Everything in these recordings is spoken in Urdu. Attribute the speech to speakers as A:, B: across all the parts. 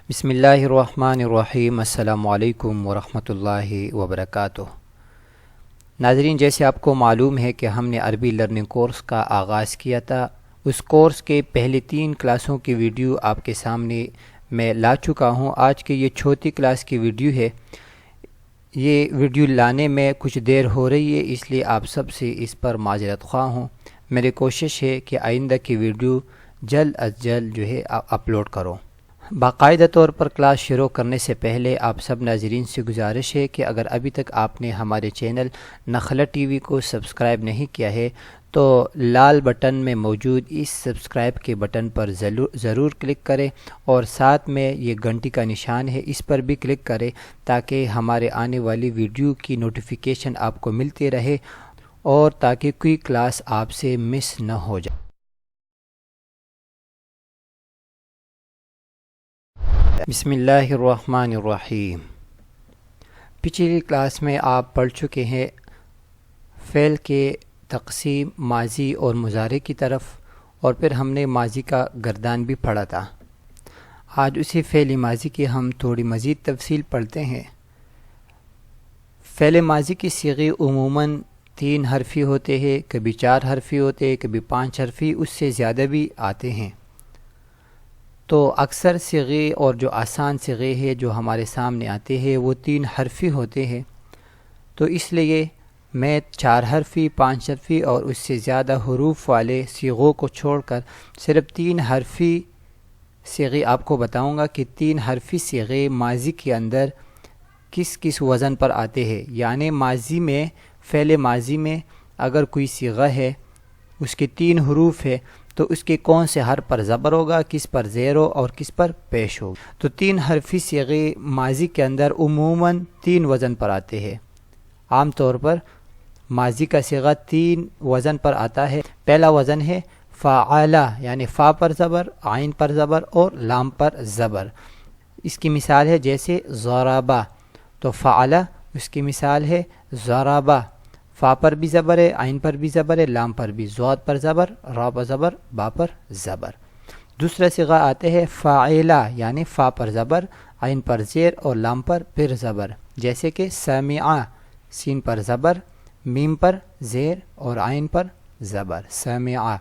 A: بسم اللہ الرحمن الرحیم۔ السلام علیکم ورحمۃ اللہ وبرکاتہ۔ ناظرین، جیسے آپ کو معلوم ہے کہ ہم نے عربی لرننگ کورس کا آغاز کیا تھا، اس کورس کے پہلے 3 کلاسوں کی ویڈیو آپ کے سامنے میں لا چکا ہوں۔ آج کی یہ چوتھی کلاس کی ویڈیو ہے۔ یہ ویڈیو لانے میں کچھ دیر ہو رہی ہے، اس لیے آپ سب سے اس پر معذرت خواہ ہوں۔ میری کوشش ہے کہ آئندہ کی ویڈیو جلد از جلد اپلوڈ کروں۔ باقاعدہ طور پر کلاس شروع کرنے سے پہلے آپ سب ناظرین سے گزارش ہے کہ اگر ابھی تک آپ نے ہمارے چینل نخلا ٹی وی کو سبسکرائب نہیں کیا ہے تو لال بٹن میں موجود اس سبسکرائب کے بٹن پر ضرور کلک کریں، اور ساتھ میں یہ گھنٹی کا نشان ہے، اس پر بھی کلک کریں تاکہ ہمارے آنے والی ویڈیو کی نوٹیفیکیشن آپ کو ملتی رہے اور تاکہ کوئی کلاس آپ سے مس نہ ہو جائے۔ بسم اللہ الرحمن الرحیم۔ پچھلی کلاس میں آپ پڑھ چکے ہیں فعل کے تقسیم ماضی اور مضارع کی طرف، اور پھر ہم نے ماضی کا گردان بھی پڑھا تھا۔ آج اسی فعل ماضی کی ہم تھوڑی مزید تفصیل پڑھتے ہیں۔ فعل ماضی کی صیغے عموماً 3 حرفی ہوتے ہیں، کبھی 4 حرفی ہوتے ہیں، کبھی 5 حرفی، اس سے زیادہ بھی آتے ہیں۔ تو اکثر صیغے اور جو آسان صیغے ہیں جو ہمارے سامنے آتے ہیں وہ 3 حرفی ہوتے ہیں، تو اس لیے میں 4 حرفی، 5 حرفی اور اس سے زیادہ حروف والے صیغوں کو چھوڑ کر صرف 3 حرفی صیغے آپ کو بتاؤں گا کہ 3 حرفی صیغے ماضی کے اندر کس کس وزن پر آتے ہیں۔ یعنی ماضی میں، فعل ماضی میں اگر کوئی صیغہ ہے، اس کے 3 حروف ہے، تو اس کے کون سے حرف پر زبر ہوگا، کس پر زیر ہو اور کس پر پیش ہو۔ تو 3 حرفی صیغے ماضی کے اندر عموماً 3 وزن پر آتے ہیں۔ عام طور پر ماضی کا صیغہ 3 وزن پر آتا ہے۔ پہلا وزن ہے فعلا، یعنی فا پر زبر، عین پر زبر اور لام پر زبر۔ اس کی مثال ہے جیسے ضربا، تو فعلا اس کی مثال ہے ضربا، فا پر بھی زبر ہے، عین پر بھی زبر ہے، لام پر بھی، ضاد پر زبر، را پر زبر، با پر زبر۔ دوسرا صیغہ آتے ہیں فاعلا، یعنی فا پر زبر، عین پر زیر اور لام پر پھر زبر، جیسے کہ سمعا، سین پر زبر، میم پر زیر اور عین پر زبر، سمعا۔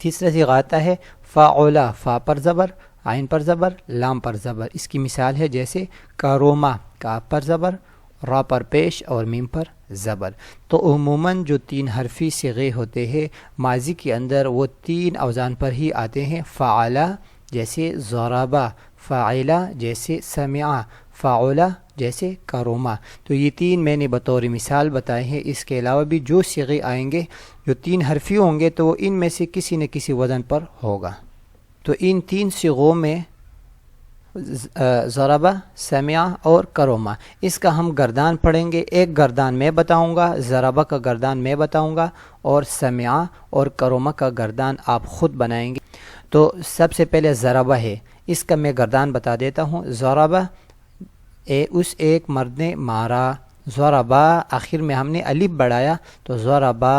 A: تیسرا صیغہ آتا ہے فاعلا، فا پر زبر، عین پر زبر، لام پر زبر۔ اس کی مثال ہے جیسے کروما، کاف پر زبر، را پر پیش اور میم پر زبر۔ تو عموماً جو 3 حرفی صیغے ہوتے ہیں ماضی کے اندر وہ 3 اوزان پر ہی آتے ہیں۔ فعلا جیسے ضربا، فاعلا جیسے سمعا، فاعلا جیسے کروما۔ تو یہ 3 میں نے بطور مثال بتائے ہیں۔ اس کے علاوہ بھی جو صیغے آئیں گے جو 3 حرفی ہوں گے تو وہ ان میں سے کسی نہ کسی وزن پر ہوگا۔ تو ان 3 صیغوں میں ضربا، سمعا اور کروما، اس کا ہم گردان پڑھیں گے۔ ایک گردان میں بتاؤں گا، ضربا کا گردان میں بتاؤں گا، اور سمعا اور کروما کا گردان آپ خود بنائیں گے۔ تو سب سے پہلے ضربا ہے، اس کا میں گردان بتا دیتا ہوں۔ ضربا، اس ایک مرد نے مارا، ضربا آخر میں ہم نے الف بڑھایا تو ضربا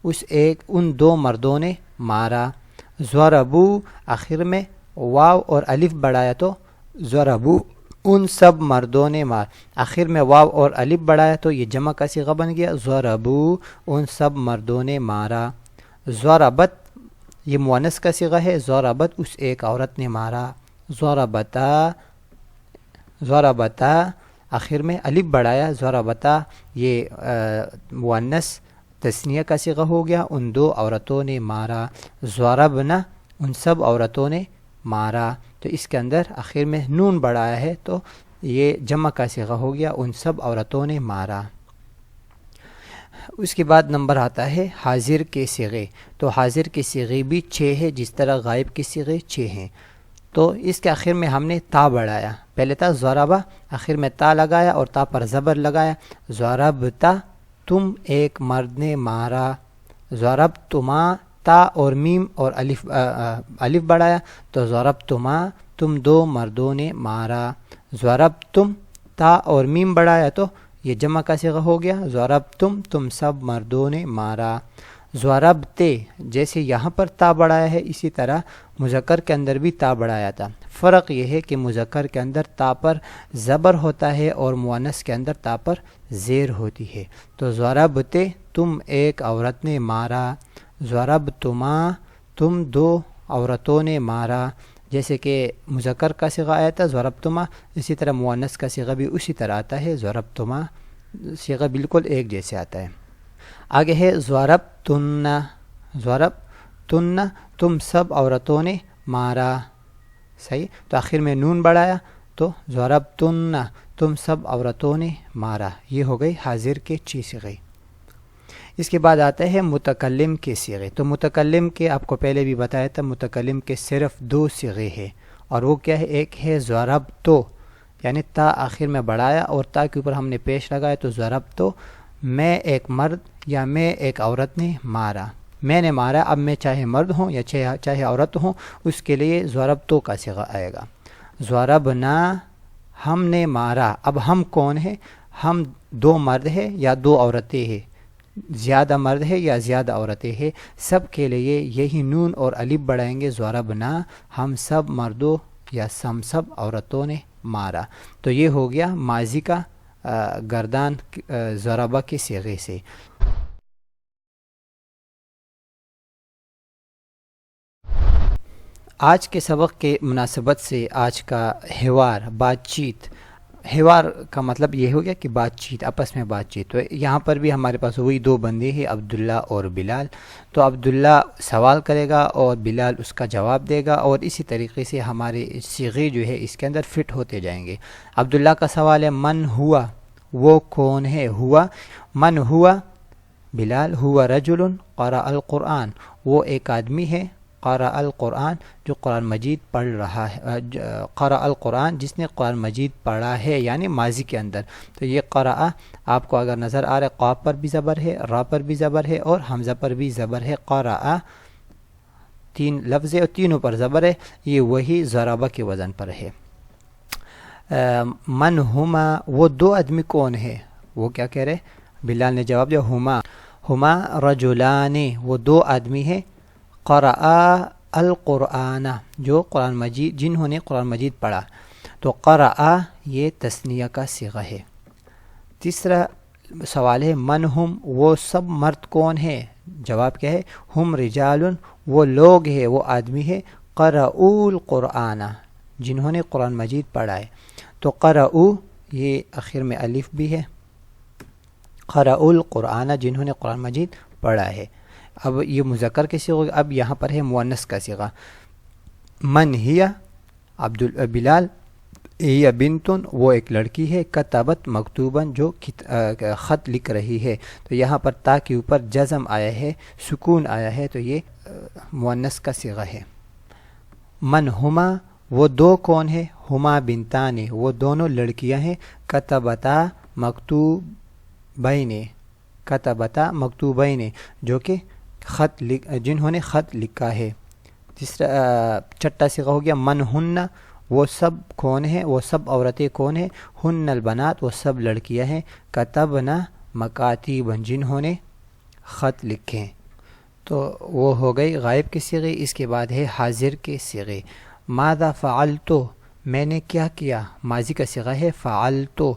A: ان 2 مردوں نے مارا۔ ضربو آخر میں واو اور الف بڑھایا تو ضربو ان سب مردوں نے مار، آخر میں واو اور الف بڑھایا تو یہ جمع کا صیغہ بن گیا، ضربو ان سب مردوں نے مارا۔ ضربت یہ مؤنث کا صیغہ ہے، ضربت اس ایک عورت نے مارا۔ ضربتا آخر میں الف بڑھایا، ضربتا یہ مؤنث تثنیہ کا صیغہ ہو گیا، ان 2 عورتوں نے مارا۔ ضربنا ان سب عورتوں نے مارا، تو اس کے اندر آخر میں نون بڑھایا ہے تو یہ جمع کا صیغہ ہو گیا، ان سب عورتوں نے مارا۔ اس کے بعد نمبر آتا ہے حاضر کے صیغے۔ تو حاضر کے صیغے بھی 6 ہے، جس طرح غائب کے صیغے 6 ہیں۔ تو اس کے آخر میں ہم نے تا بڑھایا، پہلے تھا ضربا، آخر میں تا لگایا اور تا پر زبر لگایا۔ ضربتا تم ایک مرد نے مارا، ضربتما تا اور میم اور الف بڑھایا تو ضربتما تم 2 مردوں نے مارا۔ ضربتم تا اور میم بڑھایا تو یہ جمع کا صیغہ ہو گیا، ضربتم تم سب مردوں نے مارا۔ ضربتے جیسے یہاں پر تا بڑھایا ہے اسی طرح مذکر کے اندر بھی تا بڑھایا تھا. فرق یہ ہے کہ مذکر کے اندر تا پر زبر ہوتا ہے اور مؤنث کے اندر تا پر زیر ہوتی ہے. تو ضربتے تم ایک عورت نے مارا، ضربتما تم دو عورتوں نے مارا. جیسے کہ مذکر کا صیغہ آیا تھا ضربتما، اسی طرح مؤنث کا صیغہ بھی اسی طرح آتا ہے، ضربتما صیغہ بالکل ایک جیسے آتا ہے. آگے ہے ضربتن، ضربتن تم سب عورتوں نے مارا. صحیح، تو آخر میں نون بڑھایا تو ضربتن تم سب عورتوں نے مارا. یہ ہو گئی حاضر کے 6 صیغے. اس کے بعد آتا ہے متکلم کے صیغے. تو متکلم کے آپ کو پہلے بھی بتایا تھا، متکلم کے صرف 2 صیغے ہیں، اور وہ کیا ہے؟ ایک ہے ضربتو، یعنی تا آخر میں بڑھایا اور تا کے اوپر ہم نے پیش لگایا تو ضربتو، میں ایک مرد یا میں ایک عورت نے مارا. میں نے مارا، اب میں چاہے مرد ہوں یا چاہے عورت ہوں، اس کے لیے ضربتو کا صیغہ آئے گا. ضربنا ہم نے مارا. اب ہم کون ہیں؟ ہم 2 مرد ہیں یا 2 عورتیں ہیں، زیادہ مرد ہے یا زیادہ عورتیں ہیں، سب کے لیے یہی نون اور الف بڑھائیں گے. ضربنا ہم سب مردوں یا ہم سب عورتوں نے مارا. تو یہ ہو گیا ماضی کا گردان ضربہ کے صیغے سے. آج کے سبق کے مناسبت سے آج کا حوار، بات چیت، حوار کا مطلب یہ ہو گیا کہ بات چیت، آپس میں بات چیت. تو یہاں پر بھی ہمارے پاس وہی 2 بندے ہیں، عبداللہ اور بلال. تو عبداللہ سوال کرے گا اور بلال اس کا جواب دے گا، اور اسی طریقے سے ہمارے صیغے جو ہے اس کے اندر فٹ ہوتے جائیں گے. عبداللہ کا سوال ہے من ہوا، وہ کون ہے؟ ہوا، من ہوا؟ بلال ہوا رجل قرأ القرآن، وہ ایک آدمی ہے، قرأ القرآن جو قرآن مجید پڑھ رہا ہے، قرأ القرآن جس نے قرآن مجید پڑھا ہے، یعنی ماضی کے اندر. تو یہ قرأ آپ کو اگر نظر آ رہا ہے، قاف پر بھی زبر ہے، را پر بھی زبر ہے اور حمزہ پر بھی زبر ہے. قرأ 3 لفظ ہے اور تینوں پر زبر ہے، یہ وہی ضربہ کے وزن پر ہے. من ہما، وہ 2 آدمی کون ہے؟ وہ کیا کہہ رہے؟ بلال نے جواب دیا ہما، ہما رجلان، وہ 2 آدمی ہیں، قرأ القرآن جو قرآن مجید، جنہوں نے قرآن مجید پڑھا. تو قرأ یہ تثنیہ کا صیغہ ہے. تیسرا سوال ہے من ہم، وہ سب مرد کون ہے؟ جواب کیا ہے؟ ہم رجال، وہ لوگ ہیں، وہ آدمی ہے، قرأوا القرآن جنہوں نے قرآن مجید پڑھا ہے. تو قرأوا یہ آخر میں الف بھی ہے، قرأوا القرآن جنہوں نے قرآن مجید پڑھا ہے. اب یہ مذکر کے صیغہ. اب یہاں پر ہے مؤنث کا صیغہ. من ہیا بلال، ہی بنتن وہ ایک لڑکی ہے، کتبت مکتوباً جو خط لکھ رہی ہے. تو یہاں پر تا کے اوپر جزم آیا ہے، سکون آیا ہے، تو یہ مؤنث کا صیغہ ہے. من ہما، وہ 2 کون ہے؟ ہما بنتان، وہ دونوں لڑکیاں ہیں، کتبتا مکتوبین، کتبتا مکتوبین جو کہ جنہوں نے خط لکھا ہے. تیسرا چھٹا صیغہ ہو گیا من ہن، وہ سب کون ہیں؟ وہ سب عورتیں کون ہیں؟ ہن البنات، وہ سب لڑکیاں ہیں، کتبنا مکاتیبا جنہوں نے خط لکھے. تو وہ ہو گئی غائب کے صیغے. اس کے بعد ہے حاضر کے صیغے. ماذا فعلتو، میں نے کیا کیا؟ ماضی کا صیغہ ہے فعلتو.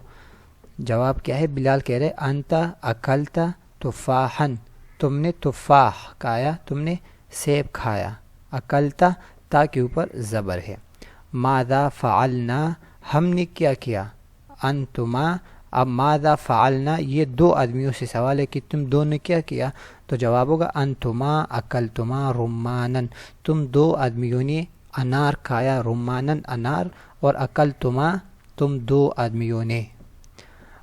A: جواب کیا ہے؟ بلال کہہ رہے انت اکلتا تفاحا، تم نے تفاح کھایا، تم نے سیب کھایا. اکلتا تا کے اوپر زبر ہے. ماذا فعلنا، ہم نے کیا کیا؟ انتما، اب ماذا فعلنا یہ 2 آدمیوں سے سوال ہے کہ تم 2 نے کیا کیا؟ تو جواب ہوگا انتما اکلتما رمانا، تم 2 آدمیوں نے انار کھایا، رمانا انار، اور اکلتما تم 2 آدمیوں نے.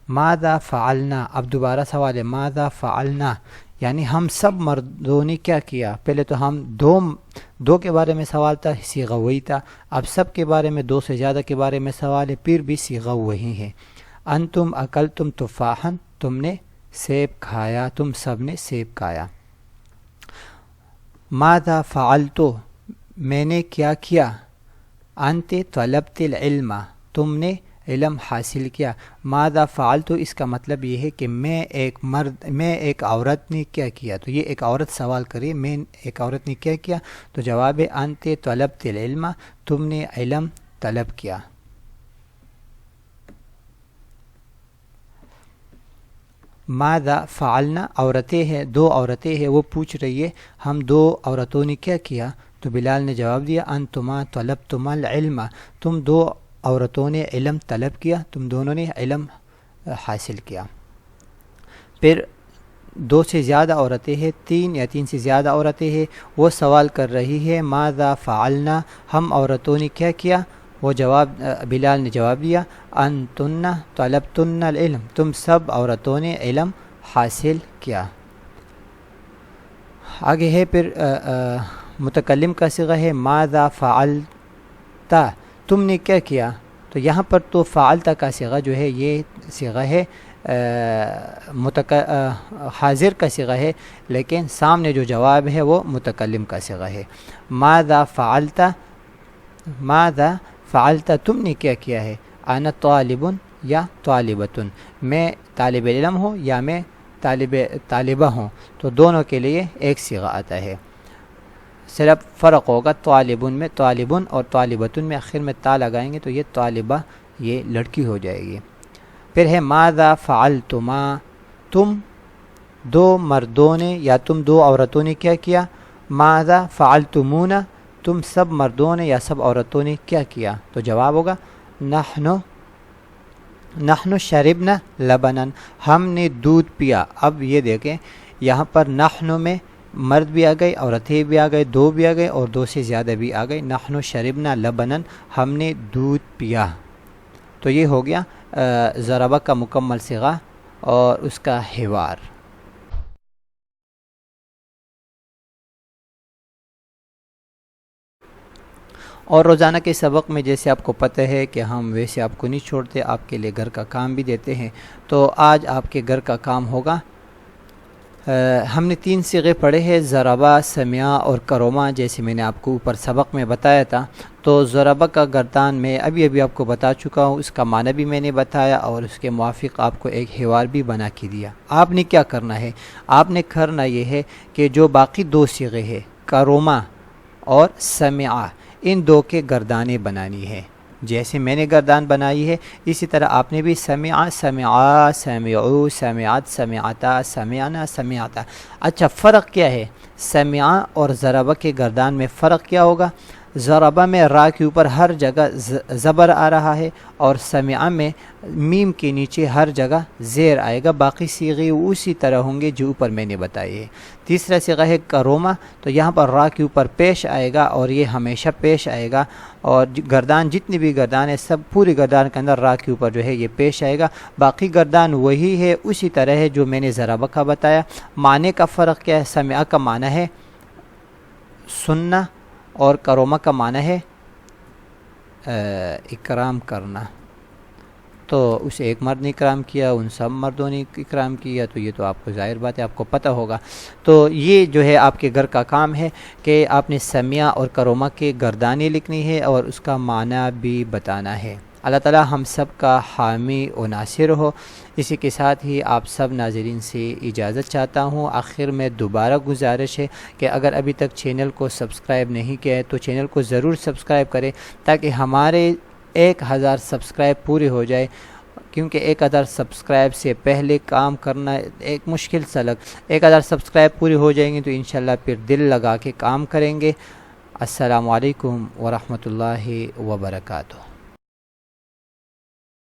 A: ماذا فعلنا، اب دوبارہ سوال ہے ماذا فعلنا، یعنی ہم سب مردوں نے کیا کیا؟ پہلے تو ہم 2 کے بارے میں سوال تھا، صیغہ وہی تھا. اب سب کے بارے میں 2 سے زیادہ کے بارے میں سوال ہے، پھر بھی صیغہ وہی ہے. انتم اکلتم تفاحا، تم نے سیب کھایا، تم سب نے سیب کھایا. ماذا فعلتو، میں نے کیا کیا؟ انت طلبت العلم، تم نے علم حاصل کیا۔ ماذا فعلت اس کا مطلب یہ ہے کہ میں ایک عورت نے کیا کیا، تو یہ ایک عورت سوال کری میں ایک عورت نے کیا کیا، تو جواب ہے انت طلبت العلم، تم نے علم طلب کیا۔ ماذا فعلنا عورتیں ہیں، دو عورتیں ہیں، وہ پوچھ رہی ہے ہم دو عورتوں نے کیا کیا، تو بلال نے جواب دیا انتما طلبتما العلم، تم دو عورتوں نے علم طلب کیا، تم دونوں نے علم حاصل کیا۔ پھر دو سے زیادہ عورتیں ہیں، تین یا تین سے زیادہ عورتیں ہیں، وہ سوال کر رہی ہے ماذا فعلنا، ہم عورتوں نے کیا کیا، وہ بلال نے جواب دیا انتن طلبتن العلم، تم سب عورتوں نے علم حاصل کیا۔ آگے ہے پھر متکلم کا صیغہ ہے ماذا فعلت، تم نے کیا کیا، تو یہاں پر تو فعلت کا صیغہ جو ہے یہ صیغہ ہے حاضر کا صیغہ ہے، لیکن سامنے جو جواب ہے وہ متکلم کا صیغہ ہے۔ ماذا فعلت، ماذا فعلت تم نے کیا کیا ہے، انا طالب یا طالبۃ، میں طالب علم ہوں یا میں طالبہ ہوں، تو دونوں کے لیے ایک صیغہ آتا ہے، صرف فرق ہوگا طالبن میں، طالبن اور طالبۃن میں آخر میں تا لگائیں گے تو یہ طالبہ یہ لڑکی ہو جائے گی۔ پھر ہے ماذا فعلتما، تم دو مردوں نے یا تم دو عورتوں نے کیا کیا، ماذا فعلتمون، تم سب مردوں نے یا سب عورتوں نے کیا کیا، تو جواب ہوگا نحن شربنا لبنا، ہم نے دودھ پیا۔ اب یہ دیکھیں یہاں پر نحن میں مرد بھی آ گئے، عورتیں بھی آ گئے، دو بھی آ گئے اور دو سے زیادہ بھی آ گئے، نحن شربنا لبنا، ہم نے دودھ پیا، تو یہ ہو گیا ضربہ کا مکمل صیغہ اور اس کا حوار۔ اور روزانہ کے سبق میں جیسے آپ کو پتہ ہے کہ ہم ویسے آپ کو نہیں چھوڑتے، آپ کے لیے گھر کا کام بھی دیتے ہیں، تو آج آپ کے گھر کا کام ہوگا ہم نے 3 صیغے پڑھے ہیں، ضربہ، سمعہ اور کروما، جیسے میں نے آپ کو اوپر سبق میں بتایا تھا۔ تو ضربہ کا گردان میں ابھی آپ کو بتا چکا ہوں، اس کا معنی بھی میں نے بتایا اور اس کے موافق آپ کو ایک حوار بھی بنا کے دیا۔ آپ نے کیا کرنا ہے، آپ نے کرنا یہ ہے کہ جو باقی 2 صیغے ہیں کروما اور سمعہ، ان 2 کے گردانیں بنانی ہے، جیسے میں نے گردان بنائی ہے اسی طرح آپ نے بھی سمعا، سمعا، سمعو، سمعت، سمعتا، سمعنا، سمعتا۔ اچھا فرق کیا ہے سمعا اور ضربہ کے گردان میں، فرق کیا ہوگا؟ ضربہ میں را کے اوپر ہر جگہ زبر آ رہا ہے اور سمعا میں میم کے نیچے ہر جگہ زیر آئے گا، باقی صیغے اسی طرح ہوں گے جو اوپر میں نے بتائے ہیں۔ تیسرا صیغہ ہے کروما، تو یہاں پر را کے اوپر پیش آئے گا اور یہ ہمیشہ پیش آئے گا، اور گردان جتنی بھی گردان ہے سب پوری گردان کے اندر را کے اوپر جو ہے یہ پیش آئے گا، باقی گردان وہی ہے اسی طرح ہے جو میں نے ضربہ کا بتایا۔ معنی کا فرق کیا ہے؟ سمعا کا معنی ہے سننا اور کروما کا معنی ہے اکرام کرنا، تو اسے ایک مرد نے اکرام کیا، ان سب مردوں نے اکرام کیا، تو یہ تو آپ کو ظاہر بات ہے آپ کو پتہ ہوگا۔ تو یہ جو ہے آپ کے گھر کا کام ہے کہ آپ نے سمعہ اور کروما کے گردانیں لکھنی ہے اور اس کا معنی بھی بتانا ہے۔ اللہ تعالی ہم سب کا حامی و ناصر ہو۔ اسی کے ساتھ ہی آپ سب ناظرین سے اجازت چاہتا ہوں۔ آخر میں دوبارہ گزارش ہے کہ اگر ابھی تک چینل کو سبسکرائب نہیں کیا ہے تو چینل کو ضرور سبسکرائب کریں تاکہ ہمارے 1000 سبسکرائب پورے ہو جائے، کیونکہ 1000 سبسکرائب سے پہلے کام کرنا ایک مشکل سلک، 1000 سبسکرائب پوری ہو جائیں گے تو انشاءاللہ پھر دل لگا کے کام کریں گے۔ السلام علیکم ورحمۃ اللہ وبرکاتہ۔